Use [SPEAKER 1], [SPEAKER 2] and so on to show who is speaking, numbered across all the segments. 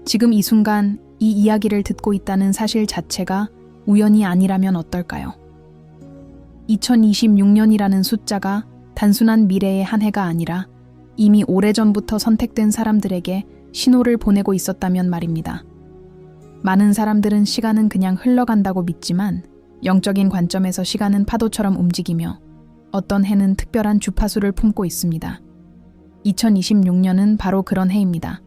[SPEAKER 1] 지금 이 순간 이 이야기를 듣고 있다는 사실 자체가 우연이 아니라면 어떨까요? 2026년이라는 숫자가 단순한 미래의 한 해가 아니라 이미 오래전부터 선택된 사람들에게 신호를 보내고 있었다면 말입니다. 많은 사람들은 시간은 그냥 흘러간다고 믿지만 영적인 관점에서 시간은 파도처럼 움직이며 어떤 해는 특별한 주파수를 품고 있습니다. 2026년은 바로 그런 해입니다.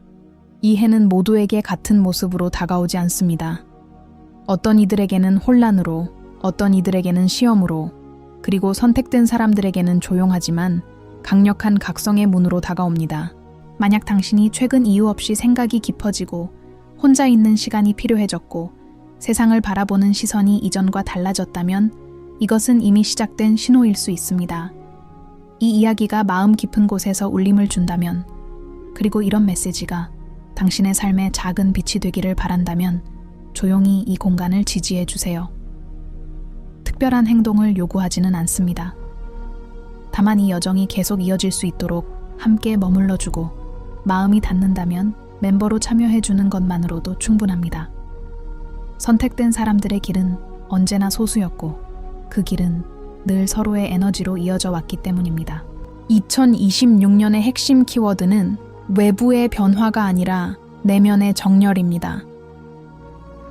[SPEAKER 1] 이 해는 모두에게 같은 모습으로 다가오지 않습니다. 어떤 이들에게는 혼란으로, 어떤 이들에게는 시험으로, 그리고 선택된 사람들에게는 조용하지만 강력한 각성의 문으로 다가옵니다. 만약 당신이 최근 이유 없이 생각이 깊어지고 혼자 있는 시간이 필요해졌고 세상을 바라보는 시선이 이전과 달라졌다면 이것은 이미 시작된 신호일 수 있습니다. 이 이야기가 마음 깊은 곳에서 울림을 준다면, 그리고 이런 메시지가 당신의 삶에 작은 빛이 되기를 바란다면 조용히 이 공간을 지지해 주세요. 특별한 행동을 요구하지는 않습니다. 다만 이 여정이 계속 이어질 수 있도록 함께 머물러주고 마음이 닿는다면 멤버로 참여해주는 것만으로도 충분합니다. 선택된 사람들의 길은 언제나 소수였고 그 길은 늘 서로의 에너지로 이어져 왔기 때문입니다. 2026년의 핵심 키워드는 외부의 변화가 아니라 내면의 정렬입니다.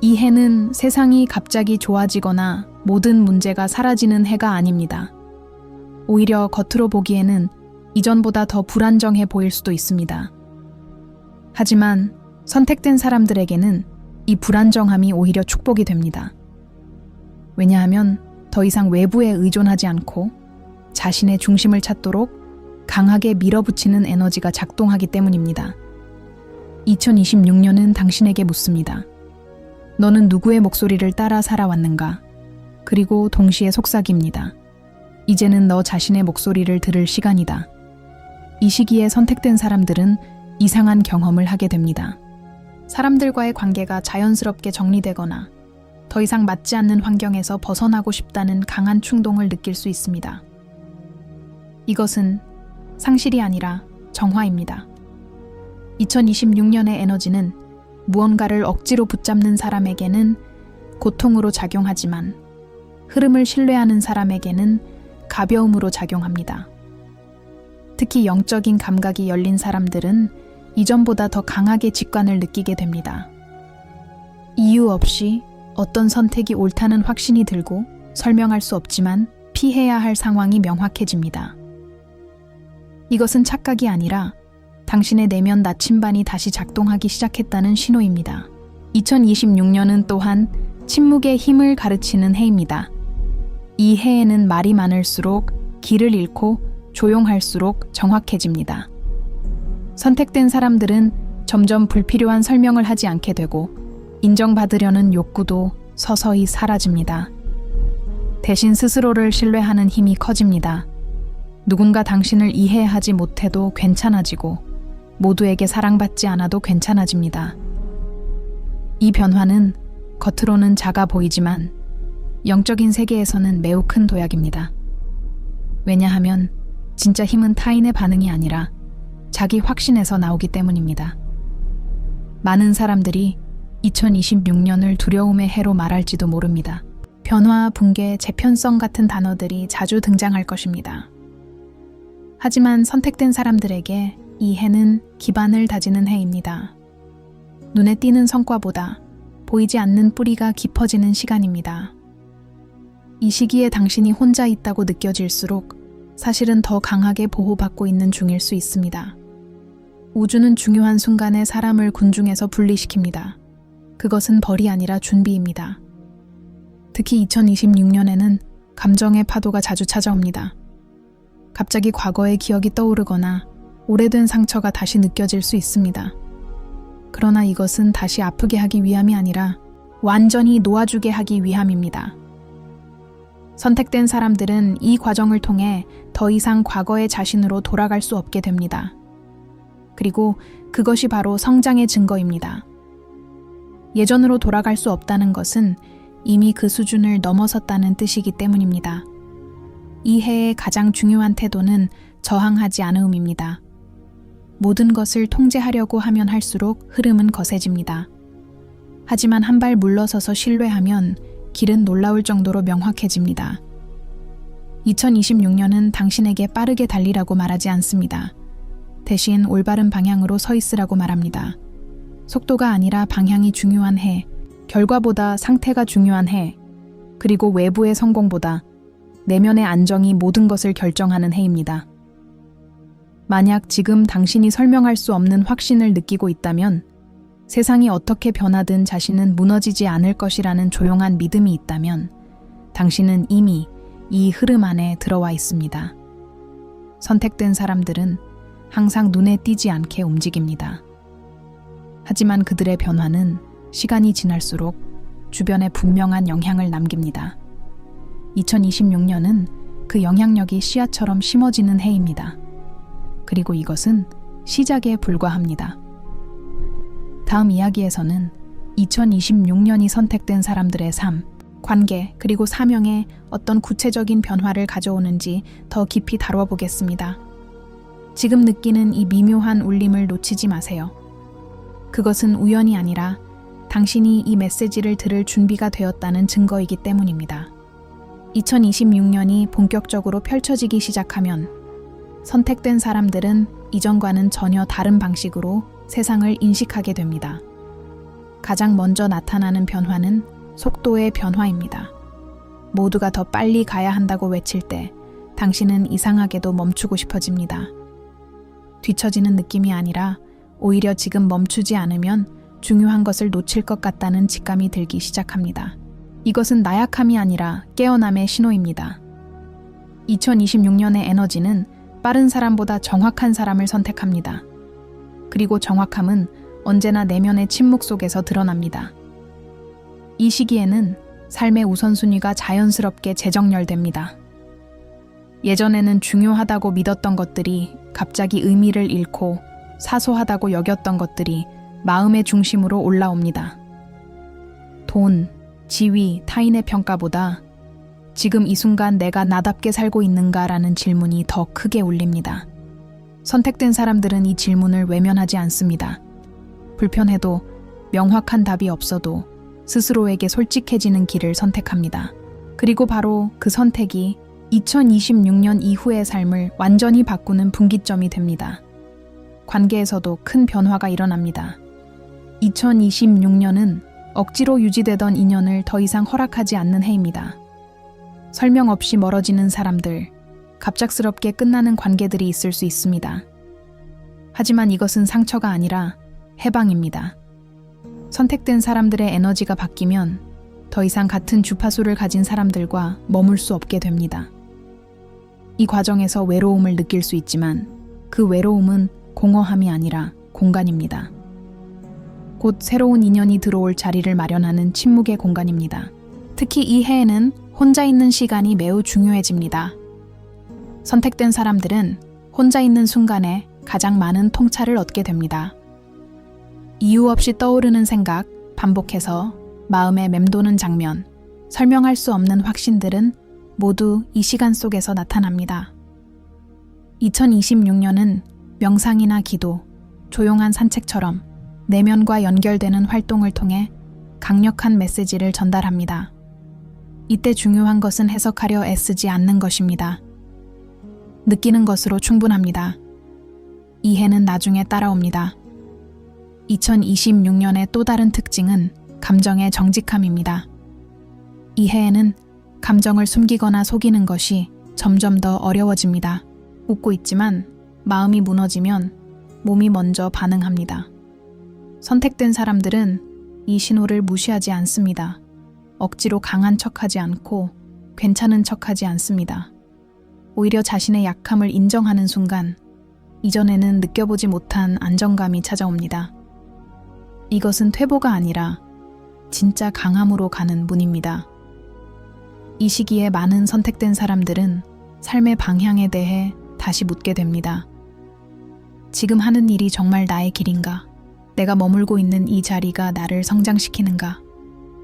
[SPEAKER 1] 이 해는 세상이 갑자기 좋아지거나 모든 문제가 사라지는 해가 아닙니다. 오히려 겉으로 보기에는 이전보다 더 불안정해 보일 수도 있습니다. 하지만 선택된 사람들에게는 이 불안정함이 오히려 축복이 됩니다. 왜냐하면 더 이상 외부에 의존하지 않고 자신의 중심을 찾도록 강하게 밀어붙이는 에너지가 작동하기 때문입니다. 2026년은 당신에게 묻습니다. 너는 누구의 목소리를 따라 살아왔는가? 그리고 동시에 속삭입니다. 이제는 너 자신의 목소리를 들을 시간이다. 이 시기에 선택된 사람들은 이상한 경험을 하게 됩니다. 사람들과의 관계가 자연스럽게 정리되거나 더 이상 맞지 않는 환경에서 벗어나고 싶다는 강한 충동을 느낄 수 있습니다. 이것은 상실이 아니라 정화입니다. 2026년의 에너지는 무언가를 억지로 붙잡는 사람에게는 고통으로 작용하지만 흐름을 신뢰하는 사람에게는 가벼움으로 작용합니다. 특히 영적인 감각이 열린 사람들은 이전보다 더 강하게 직관을 느끼게 됩니다. 이유 없이 어떤 선택이 옳다는 확신이 들고 설명할 수 없지만 피해야 할 상황이 명확해집니다. 이것은 착각이 아니라 당신의 내면 나침반이 다시 작동하기 시작했다는 신호입니다. 2026년은 또한 침묵의 힘을 가르치는 해입니다. 이 해에는 말이 많을수록 길을 잃고 조용할수록 정확해집니다. 선택된 사람들은 점점 불필요한 설명을 하지 않게 되고 인정받으려는 욕구도 서서히 사라집니다. 대신 스스로를 신뢰하는 힘이 커집니다. 누군가 당신을 이해하지 못해도 괜찮아지고 모두에게 사랑받지 않아도 괜찮아집니다. 이 변화는 겉으로는 작아 보이지만 영적인 세계에서는 매우 큰 도약입니다. 왜냐하면 진짜 힘은 타인의 반응이 아니라 자기 확신에서 나오기 때문입니다. 많은 사람들이 2026년을 두려움의 해로 말할지도 모릅니다. 변화, 붕괴, 재편성 같은 단어들이 자주 등장할 것입니다. 하지만 선택된 사람들에게 이 해는 기반을 다지는 해입니다. 눈에 띄는 성과보다 보이지 않는 뿌리가 깊어지는 시간입니다. 이 시기에 당신이 혼자 있다고 느껴질수록 사실은 더 강하게 보호받고 있는 중일 수 있습니다. 우주는 중요한 순간에 사람을 군중에서 분리시킵니다. 그것은 벌이 아니라 준비입니다. 특히 2026년에는 감정의 파도가 자주 찾아옵니다. 갑자기 과거의 기억이 떠오르거나 오래된 상처가 다시 느껴질 수 있습니다. 그러나 이것은 다시 아프게 하기 위함이 아니라 완전히 놓아주게 하기 위함입니다. 선택된 사람들은 이 과정을 통해 더 이상 과거의 자신으로 돌아갈 수 없게 됩니다. 그리고 그것이 바로 성장의 증거입니다. 예전으로 돌아갈 수 없다는 것은 이미 그 수준을 넘어섰다는 뜻이기 때문입니다. 이 해의 가장 중요한 태도는 저항하지 않음입니다. 모든 것을 통제하려고 하면 할수록 흐름은 거세집니다. 하지만 한 발 물러서서 신뢰하면 길은 놀라울 정도로 명확해집니다. 2026년은 당신에게 빠르게 달리라고 말하지 않습니다. 대신 올바른 방향으로 서 있으라고 말합니다. 속도가 아니라 방향이 중요한 해, 결과보다 상태가 중요한 해, 그리고 외부의 성공보다 내면의 안정이 모든 것을 결정하는 해입니다. 만약 지금 당신이 설명할 수 없는 확신을 느끼고 있다면, 세상이 어떻게 변하든 자신은 무너지지 않을 것이라는 조용한 믿음이 있다면, 당신은 이미 이 흐름 안에 들어와 있습니다. 선택된 사람들은 항상 눈에 띄지 않게 움직입니다. 하지만 그들의 변화는 시간이 지날수록 주변에 분명한 영향을 남깁니다. 2026년은 그 영향력이 씨앗처럼 심어지는 해입니다. 그리고 이것은 시작에 불과합니다. 다음 이야기에서는 2026년이 선택된 사람들의 삶, 관계, 그리고 사명에 어떤 구체적인 변화를 가져오는지 더 깊이 다뤄보겠습니다. 지금 느끼는 이 미묘한 울림을 놓치지 마세요. 그것은 우연이 아니라 당신이 이 메시지를 들을 준비가 되었다는 증거이기 때문입니다. 2026년이 본격적으로 펼쳐지기 시작하면 선택된 사람들은 이전과는 전혀 다른 방식으로 세상을 인식하게 됩니다. 가장 먼저 나타나는 변화는 속도의 변화입니다. 모두가 더 빨리 가야 한다고 외칠 때 당신은 이상하게도 멈추고 싶어집니다. 뒤처지는 느낌이 아니라 오히려 지금 멈추지 않으면 중요한 것을 놓칠 것 같다는 직감이 들기 시작합니다. 이것은 나약함이 아니라 깨어남의 신호입니다. 2026년의 에너지는 빠른 사람보다 정확한 사람을 선택합니다. 그리고 정확함은 언제나 내면의 침묵 속에서 드러납니다. 이 시기에는 삶의 우선순위가 자연스럽게 재정렬됩니다. 예전에는 중요하다고 믿었던 것들이 갑자기 의미를 잃고 사소하다고 여겼던 것들이 마음의 중심으로 올라옵니다. 돈, 지위, 타인의 평가보다 지금 이 순간 내가 나답게 살고 있는가라는 질문이 더 크게 울립니다. 선택된 사람들은 이 질문을 외면하지 않습니다. 불편해도 명확한 답이 없어도 스스로에게 솔직해지는 길을 선택합니다. 그리고 바로 그 선택이 2026년 이후의 삶을 완전히 바꾸는 분기점이 됩니다. 관계에서도 큰 변화가 일어납니다. 2026년은 억지로 유지되던 인연을 더 이상 허락하지 않는 해입니다. 설명 없이 멀어지는 사람들, 갑작스럽게 끝나는 관계들이 있을 수 있습니다. 하지만 이것은 상처가 아니라 해방입니다. 선택된 사람들의 에너지가 바뀌면 더 이상 같은 주파수를 가진 사람들과 머물 수 없게 됩니다. 이 과정에서 외로움을 느낄 수 있지만 그 외로움은 공허함이 아니라 공간입니다. 곧 새로운 인연이 들어올 자리를 마련하는 침묵의 공간입니다. 특히 이 해에는 혼자 있는 시간이 매우 중요해집니다. 선택된 사람들은 혼자 있는 순간에 가장 많은 통찰을 얻게 됩니다. 이유 없이 떠오르는 생각, 반복해서 마음에 맴도는 장면, 설명할 수 없는 확신들은 모두 이 시간 속에서 나타납니다. 2026년은 명상이나 기도, 조용한 산책처럼 내면과 연결되는 활동을 통해 강력한 메시지를 전달합니다. 이때 중요한 것은 해석하려 애쓰지 않는 것입니다. 느끼는 것으로 충분합니다. 이해는 나중에 따라옵니다. 2026년의 또 다른 특징은 감정의 정직함입니다. 이 해에는 감정을 숨기거나 속이는 것이 점점 더 어려워집니다. 웃고 있지만 마음이 무너지면 몸이 먼저 반응합니다. 선택된 사람들은 이 신호를 무시하지 않습니다. 억지로 강한 척하지 않고 괜찮은 척하지 않습니다. 오히려 자신의 약함을 인정하는 순간 이전에는 느껴보지 못한 안정감이 찾아옵니다. 이것은 퇴보가 아니라 진짜 강함으로 가는 문입니다. 이 시기에 많은 선택된 사람들은 삶의 방향에 대해 다시 묻게 됩니다. 지금 하는 일이 정말 나의 길인가? 내가 머물고 있는 이 자리가 나를 성장시키는가?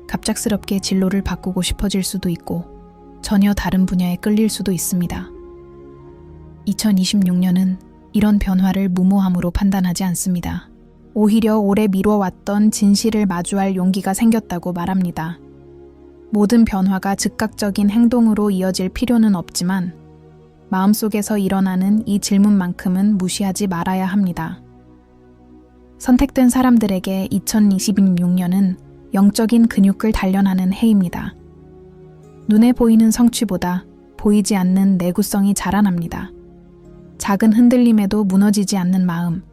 [SPEAKER 1] 갑작스럽게 진로를 바꾸고 싶어질 수도 있고 전혀 다른 분야에 끌릴 수도 있습니다. 2026년은 이런 변화를 무모함으로 판단하지 않습니다. 오히려 오래 미뤄왔던 진실을 마주할 용기가 생겼다고 말합니다. 모든 변화가 즉각적인 행동으로 이어질 필요는 없지만 마음속에서 일어나는 이 질문만큼은 무시하지 말아야 합니다. 선택된 사람들에게 2026년은 영적인 근육을 단련하는 해입니다. 눈에 보이는 성취보다 보이지 않는 내구성이 자라납니다. 작은 흔들림에도 무너지지 않는 마음,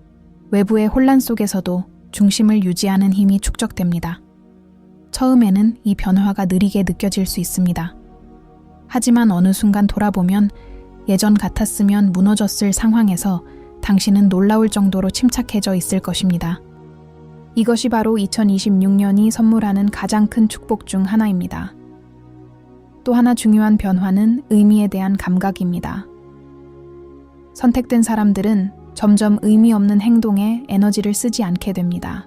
[SPEAKER 1] 외부의 혼란 속에서도 중심을 유지하는 힘이 축적됩니다. 처음에는 이 변화가 느리게 느껴질 수 있습니다. 하지만 어느 순간 돌아보면 예전 같았으면 무너졌을 상황에서 당신은 놀라울 정도로 침착해져 있을 것입니다. 이것이 바로 2026년이 선물하는 가장 큰 축복 중 하나입니다. 또 하나 중요한 변화는 의미에 대한 감각입니다. 선택된 사람들은 점점 의미 없는 행동에 에너지를 쓰지 않게 됩니다.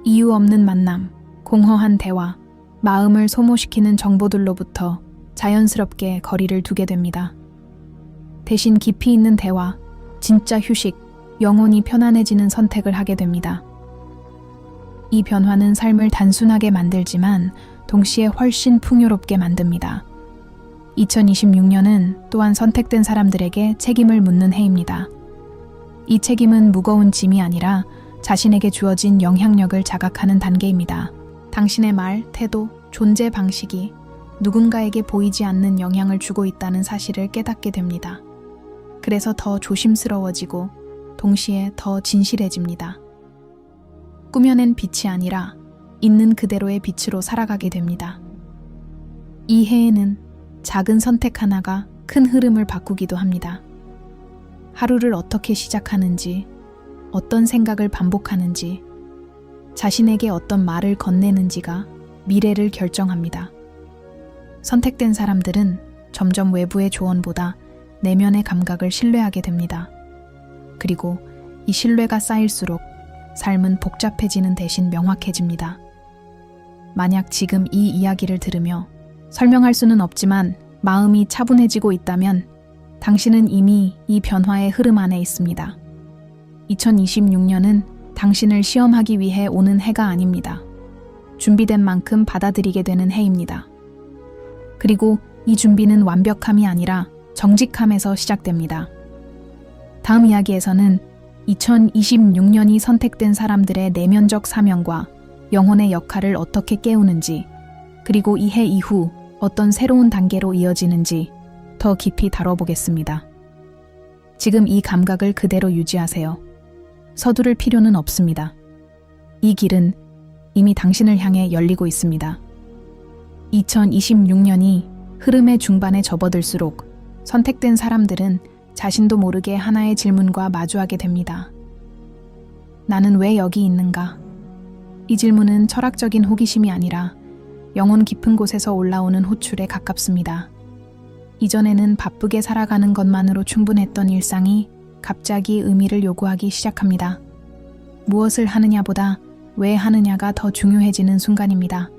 [SPEAKER 1] 이유 없는 만남, 공허한 대화, 마음을 소모시키는 정보들로부터 자연스럽게 거리를 두게 됩니다. 대신 깊이 있는 대화, 진짜 휴식, 영혼이 편안해지는 선택을 하게 됩니다. 이 변화는 삶을 단순하게 만들지만 동시에 훨씬 풍요롭게 만듭니다. 2026년은 또한 선택된 사람들에게 책임을 묻는 해입니다. 이 책임은 무거운 짐이 아니라 자신에게 주어진 영향력을 자각하는 단계입니다. 당신의 말, 태도, 존재 방식이 누군가에게 보이지 않는 영향을 주고 있다는 사실을 깨닫게 됩니다. 그래서 더 조심스러워지고 동시에 더 진실해집니다. 꾸며낸 빛이 아니라 있는 그대로의 빛으로 살아가게 됩니다. 이 해에는 작은 선택 하나가 큰 흐름을 바꾸기도 합니다. 하루를 어떻게 시작하는지, 어떤 생각을 반복하는지, 자신에게 어떤 말을 건네는지가 미래를 결정합니다. 선택된 사람들은 점점 외부의 조언보다 내면의 감각을 신뢰하게 됩니다. 그리고 이 신뢰가 쌓일수록 삶은 복잡해지는 대신 명확해집니다. 만약 지금 이 이야기를 들으며 설명할 수는 없지만 마음이 차분해지고 있다면 당신은 이미 이 변화의 흐름 안에 있습니다. 2026년은 당신을 시험하기 위해 오는 해가 아닙니다. 준비된 만큼 받아들이게 되는 해입니다. 그리고 이 준비는 완벽함이 아니라 정직함에서 시작됩니다. 다음 이야기에서는 2026년이 선택된 사람들의 내면적 사명과 영혼의 역할을 어떻게 깨우는지, 그리고 이 해 이후 어떤 새로운 단계로 이어지는지 더 깊이 다뤄보겠습니다. 지금 이 감각을 그대로 유지하세요. 서두를 필요는 없습니다. 이 길은 이미 당신을 향해 열리고 있습니다. 2026년이 흐름의 중반에 접어들수록 선택된 사람들은 자신도 모르게 하나의 질문과 마주하게 됩니다. 나는 왜 여기 있는가? 이 질문은 철학적인 호기심이 아니라 영혼 깊은 곳에서 올라오는 호출에 가깝습니다. 이전에는 바쁘게 살아가는 것만으로 충분했던 일상이 갑자기 의미를 요구하기 시작합니다. 무엇을 하느냐보다 왜 하느냐가 더 중요해지는 순간입니다.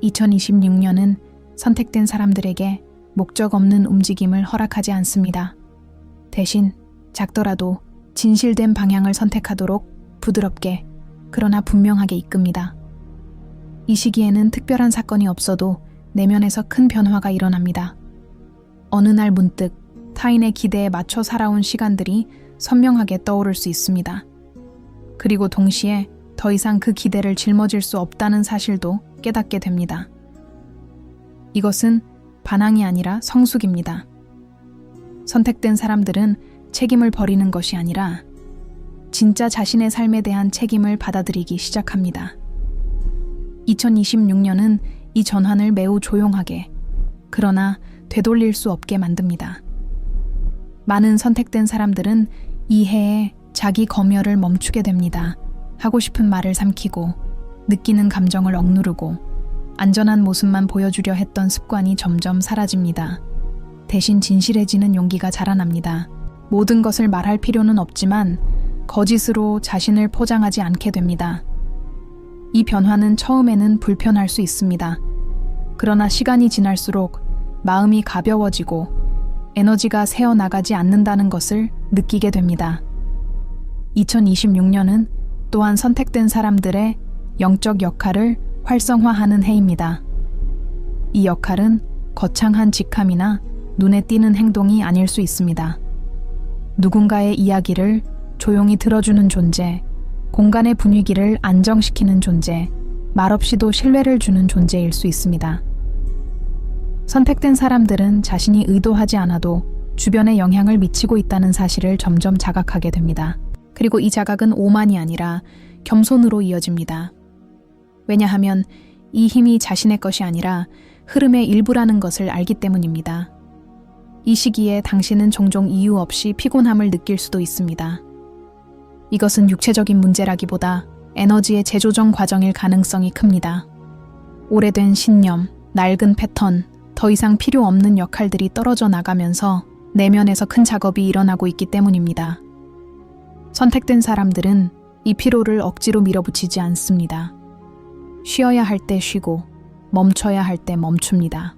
[SPEAKER 1] 2026년은 선택된 사람들에게 목적 없는 움직임을 허락하지 않습니다. 대신 작더라도 진실된 방향을 선택하도록 부드럽게 그러나 분명하게 이끕니다. 이 시기에는 특별한 사건이 없어도 내면에서 큰 변화가 일어납니다. 어느 날 문득 타인의 기대에 맞춰 살아온 시간들이 선명하게 떠오를 수 있습니다. 그리고 동시에 더 이상 그 기대를 짊어질 수 없다는 사실도 깨닫게 됩니다. 이것은 반항이 아니라 성숙입니다. 선택된 사람들은 책임을 버리는 것이 아니라 진짜 자신의 삶에 대한 책임을 받아들이기 시작합니다. 2026년은 이 전환을 매우 조용하게, 그러나 되돌릴 수 없게 만듭니다. 많은 선택된 사람들은 이 해에 자기 검열을 멈추게 됩니다. 하고 싶은 말을 삼키고, 느끼는 감정을 억누르고, 안전한 모습만 보여주려 했던 습관이 점점 사라집니다. 대신 진실해지는 용기가 자라납니다. 모든 것을 말할 필요는 없지만 거짓으로 자신을 포장하지 않게 됩니다. 이 변화는 처음에는 불편할 수 있습니다. 그러나 시간이 지날수록 마음이 가벼워지고 에너지가 새어나가지 않는다는 것을 느끼게 됩니다. 2026년은 또한 선택된 사람들의 영적 역할을 활성화하는 해입니다. 이 역할은 거창한 직함이나 눈에 띄는 행동이 아닐 수 있습니다. 누군가의 이야기를 조용히 들어주는 존재, 공간의 분위기를 안정시키는 존재, 말없이도 신뢰를 주는 존재일 수 있습니다. 선택된 사람들은 자신이 의도하지 않아도 주변에 영향을 미치고 있다는 사실을 점점 자각하게 됩니다. 그리고 이 자각은 오만이 아니라 겸손으로 이어집니다. 왜냐하면 이 힘이 자신의 것이 아니라 흐름의 일부라는 것을 알기 때문입니다. 이 시기에 당신은 종종 이유 없이 피곤함을 느낄 수도 있습니다. 이것은 육체적인 문제라기보다 에너지의 재조정 과정일 가능성이 큽니다. 오래된 신념, 낡은 패턴, 더 이상 필요 없는 역할들이 떨어져 나가면서 내면에서 큰 작업이 일어나고 있기 때문입니다. 선택된 사람들은 이 피로를 억지로 밀어붙이지 않습니다. 쉬어야 할 때 쉬고 멈춰야 할 때 멈춥니다.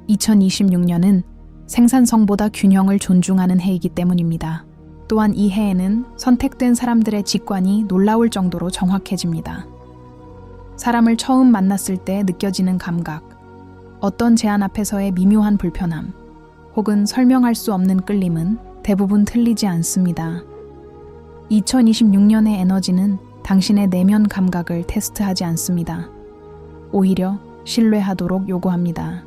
[SPEAKER 1] 2026년은 생산성보다 균형을 존중하는 해이기 때문입니다. 또한 이 해에는 선택된 사람들의 직관이 놀라울 정도로 정확해집니다. 사람을 처음 만났을 때 느껴지는 감각, 어떤 제안 앞에서의 미묘한 불편함, 혹은 설명할 수 없는 끌림은 대부분 틀리지 않습니다. 2026년의 에너지는 당신의 내면 감각을 테스트하지 않습니다. 오히려 신뢰하도록 요구합니다.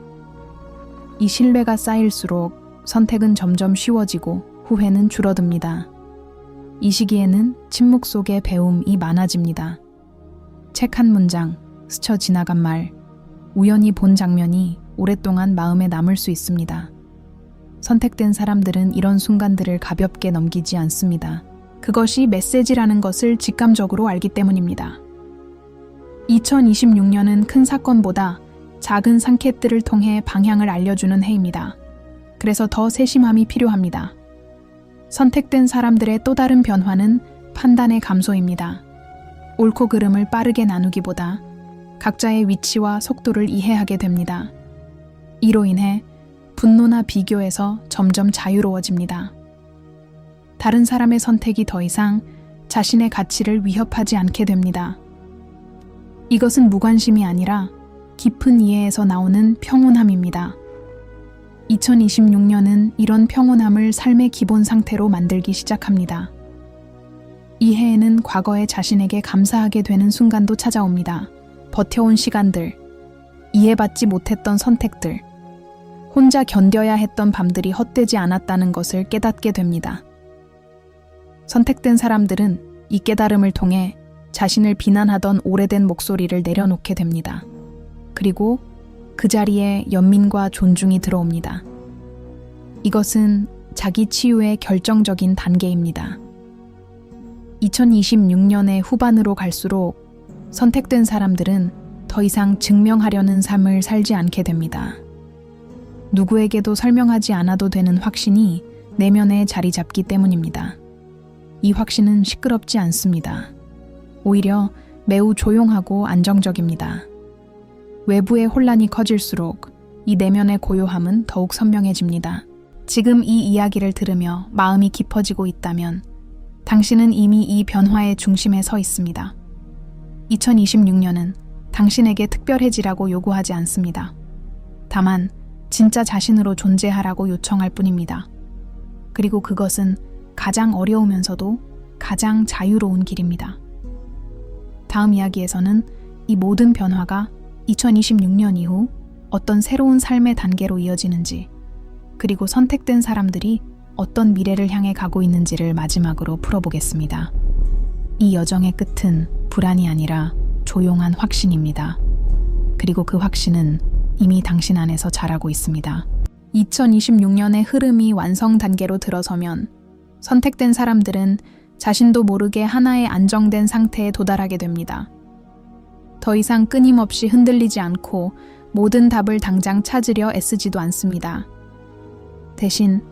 [SPEAKER 1] 이 신뢰가 쌓일수록 선택은 점점 쉬워지고 후회는 줄어듭니다. 이 시기에는 침묵 속의 배움이 많아집니다. 책 한 문장, 스쳐 지나간 말, 우연히 본 장면이 오랫동안 마음에 남을 수 있습니다. 선택된 사람들은 이런 순간들을 가볍게 넘기지 않습니다. 그것이 메시지라는 것을 직감적으로 알기 때문입니다. 2026년은 큰 사건보다 작은 상캣들을 통해 방향을 알려주는 해입니다. 그래서 더 세심함이 필요합니다. 선택된 사람들의 또 다른 변화는 판단의 감소입니다. 옳고 그름을 빠르게 나누기보다 각자의 위치와 속도를 이해하게 됩니다. 이로 인해 분노나 비교에서 점점 자유로워집니다. 다른 사람의 선택이 더 이상 자신의 가치를 위협하지 않게 됩니다. 이것은 무관심이 아니라 깊은 이해에서 나오는 평온함입니다. 2026년은 이런 평온함을 삶의 기본 상태로 만들기 시작합니다. 이 해에는 과거의 자신에게 감사하게 되는 순간도 찾아옵니다. 버텨온 시간들, 이해받지 못했던 선택들, 혼자 견뎌야 했던 밤들이 헛되지 않았다는 것을 깨닫게 됩니다. 선택된 사람들은 이 깨달음을 통해 자신을 비난하던 오래된 목소리를 내려놓게 됩니다. 그리고 그 자리에 연민과 존중이 들어옵니다. 이것은 자기 치유의 결정적인 단계입니다. 2026년의 후반으로 갈수록 선택된 사람들은 더 이상 증명하려는 삶을 살지 않게 됩니다. 누구에게도 설명하지 않아도 되는 확신이 내면에 자리 잡기 때문입니다. 이 확신은 시끄럽지 않습니다. 오히려 매우 조용하고 안정적입니다. 외부의 혼란이 커질수록 이 내면의 고요함은 더욱 선명해집니다. 지금 이 이야기를 들으며 마음이 깊어지고 있다면 당신은 이미 이 변화의 중심에 서 있습니다. 2026년은 당신에게 특별해지라고 요구하지 않습니다. 다만 진짜 자신으로 존재하라고 요청할 뿐입니다. 그리고 그것은 가장 어려우면서도 가장 자유로운 길입니다. 다음 이야기에서는 이 모든 변화가 2026년 이후 어떤 새로운 삶의 단계로 이어지는지, 그리고 선택된 사람들이 어떤 미래를 향해 가고 있는지를 마지막으로 풀어보겠습니다. 이 여정의 끝은 불안이 아니라 조용한 확신입니다. 그리고 그 확신은 이미 당신 안에서 자라고 있습니다. 2026년의 흐름이 완성 단계로 들어서면 선택된 사람들은 자신도 모르게 하나의 안정된 상태에 도달하게 됩니다. 더 이상 끊임없이 흔들리지 않고 모든 답을 당장 찾으려 애쓰지도 않습니다. 대신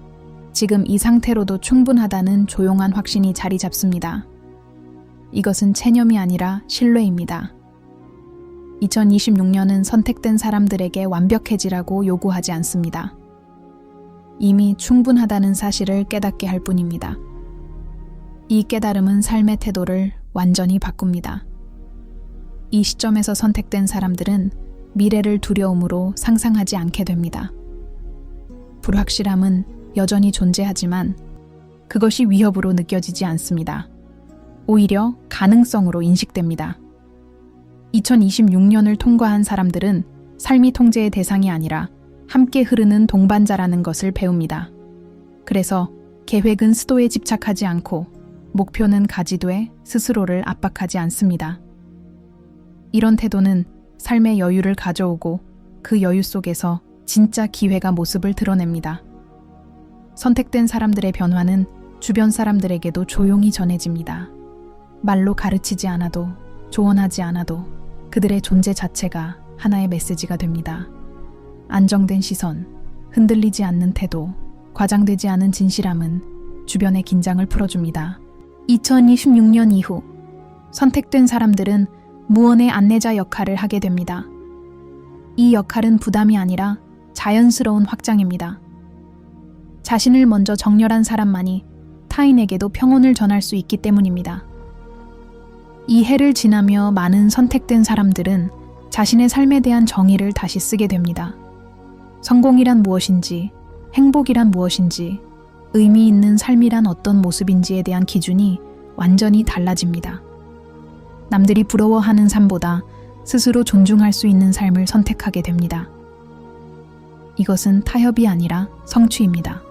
[SPEAKER 1] 지금 이 상태로도 충분하다는 조용한 확신이 자리 잡습니다. 이것은 체념이 아니라 신뢰입니다. 2026년은 선택된 사람들에게 완벽해지라고 요구하지 않습니다. 이미 충분하다는 사실을 깨닫게 할 뿐입니다. 이 깨달음은 삶의 태도를 완전히 바꿉니다. 이 시점에서 선택된 사람들은 미래를 두려움으로 상상하지 않게 됩니다. 불확실함은 여전히 존재하지만 그것이 위협으로 느껴지지 않습니다. 오히려 가능성으로 인식됩니다. 2026년을 통과한 사람들은 삶이 통제의 대상이 아니라 함께 흐르는 동반자라는 것을 배웁니다. 그래서 계획은 수도에 집착하지 않고 목표는 가지되 스스로를 압박하지 않습니다. 이런 태도는 삶의 여유를 가져오고 그 여유 속에서 진짜 기회가 모습을 드러냅니다. 선택된 사람들의 변화는 주변 사람들에게도 조용히 전해집니다. 말로 가르치지 않아도, 조언하지 않아도 그들의 존재 자체가 하나의 메시지가 됩니다. 안정된 시선, 흔들리지 않는 태도, 과장되지 않은 진실함은 주변의 긴장을 풀어줍니다. 2026년 이후 선택된 사람들은 무언의 안내자 역할을 하게 됩니다. 이 역할은 부담이 아니라 자연스러운 확장입니다. 자신을 먼저 정렬한 사람만이 타인에게도 평온을 전할 수 있기 때문입니다. 이 해를 지나며 많은 선택된 사람들은 자신의 삶에 대한 정의를 다시 쓰게 됩니다. 성공이란 무엇인지, 행복이란 무엇인지, 의미 있는 삶이란 어떤 모습인지에 대한 기준이 완전히 달라집니다. 남들이 부러워하는 삶보다 스스로 존중할 수 있는 삶을 선택하게 됩니다. 이것은 타협이 아니라 성취입니다.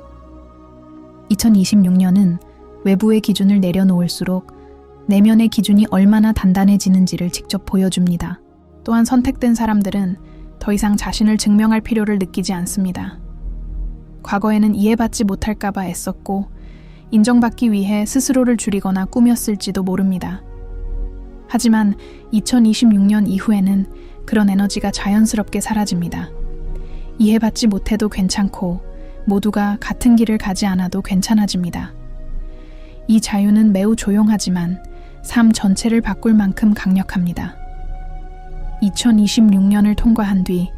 [SPEAKER 1] 2026년은 외부의 기준을 내려놓을수록 내면의 기준이 얼마나 단단해지는지를 직접 보여줍니다. 또한 선택된 사람들은 더 이상 자신을 증명할 필요를 느끼지 않습니다. 과거에는 이해받지 못할까봐 애썼고 인정받기 위해 스스로를 줄이거나 꾸몄을지도 모릅니다. 하지만 2026년 이후에는 그런 에너지가 자연스럽게 사라집니다. 이해받지 못해도 괜찮고 모두가 같은 길을 가지 않아도 괜찮아집니다. 이 자유는 매우 조용하지만 삶 전체를 바꿀 만큼 강력합니다. 2026년을 통과한 뒤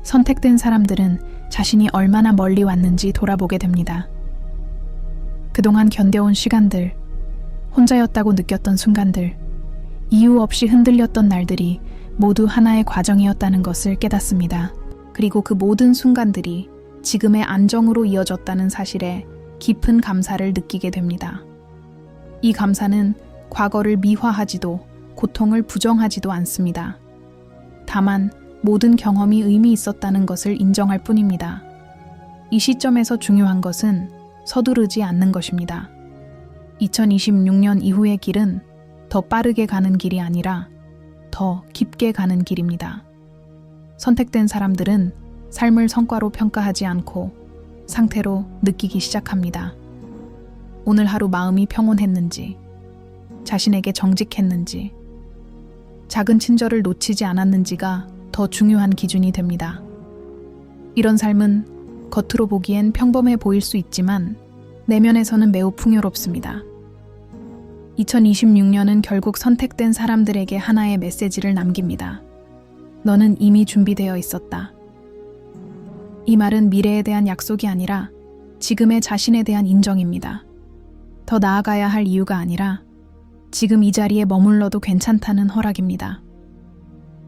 [SPEAKER 1] 선택된 사람들은 자신이 얼마나 멀리 왔는지 돌아보게 됩니다. 그동안 견뎌온 시간들, 혼자였다고 느꼈던 순간들, 이유 없이 흔들렸던 날들이 모두 하나의 과정이었다는 것을 깨닫습니다. 그리고 그 모든 순간들이 지금의 안정으로 이어졌다는 사실에 깊은 감사를 느끼게 됩니다. 이 감사는 과거를 미화하지도 고통을 부정하지도 않습니다. 다만 모든 경험이 의미 있었다는 것을 인정할 뿐입니다. 이 시점에서 중요한 것은 서두르지 않는 것입니다. 2026년 이후의 길은 더 빠르게 가는 길이 아니라 더 깊게 가는 길입니다. 선택된 사람들은 삶을 성과로 평가하지 않고 상태로 느끼기 시작합니다. 오늘 하루 마음이 평온했는지, 자신에게 정직했는지, 작은 친절을 놓치지 않았는지가 더 중요한 기준이 됩니다. 이런 삶은 겉으로 보기엔 평범해 보일 수 있지만 내면에서는 매우 풍요롭습니다. 2026년은 결국 선택된 사람들에게 하나의 메시지를 남깁니다. 너는 이미 준비되어 있었다. 이 말은 미래에 대한 약속이 아니라 지금의 자신에 대한 인정입니다. 더 나아가야 할 이유가 아니라 지금 이 자리에 머물러도 괜찮다는 허락입니다.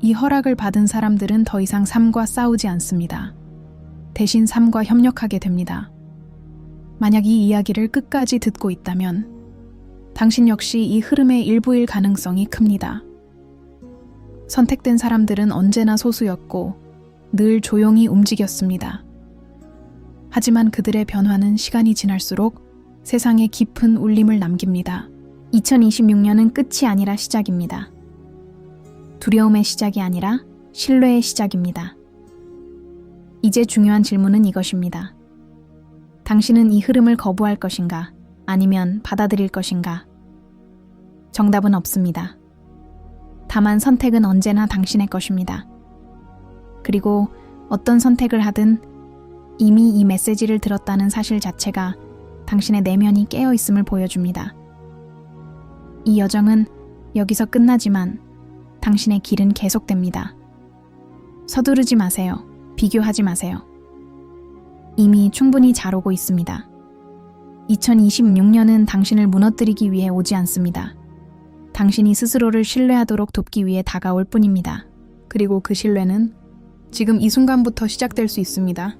[SPEAKER 1] 이 허락을 받은 사람들은 더 이상 삶과 싸우지 않습니다. 대신 삶과 협력하게 됩니다. 만약 이 이야기를 끝까지 듣고 있다면 당신 역시 이 흐름의 일부일 가능성이 큽니다. 선택된 사람들은 언제나 소수였고 늘 조용히 움직였습니다. 하지만 그들의 변화는 시간이 지날수록 세상에 깊은 울림을 남깁니다. 2026년은 끝이 아니라 시작입니다. 두려움의 시작이 아니라 신뢰의 시작입니다. 이제 중요한 질문은 이것입니다. 당신은 이 흐름을 거부할 것인가? 아니면 받아들일 것인가? 정답은 없습니다. 다만 선택은 언제나 당신의 것입니다. 그리고 어떤 선택을 하든 이미 이 메시지를 들었다는 사실 자체가 당신의 내면이 깨어 있음을 보여줍니다. 이 여정은 여기서 끝나지만 당신의 길은 계속됩니다. 서두르지 마세요. 비교하지 마세요. 이미 충분히 잘 오고 있습니다. 2026년은 당신을 무너뜨리기 위해 오지 않습니다. 당신이 스스로를 신뢰하도록 돕기 위해 다가올 뿐입니다. 그리고 그 신뢰는 지금 이 순간부터 시작될 수 있습니다.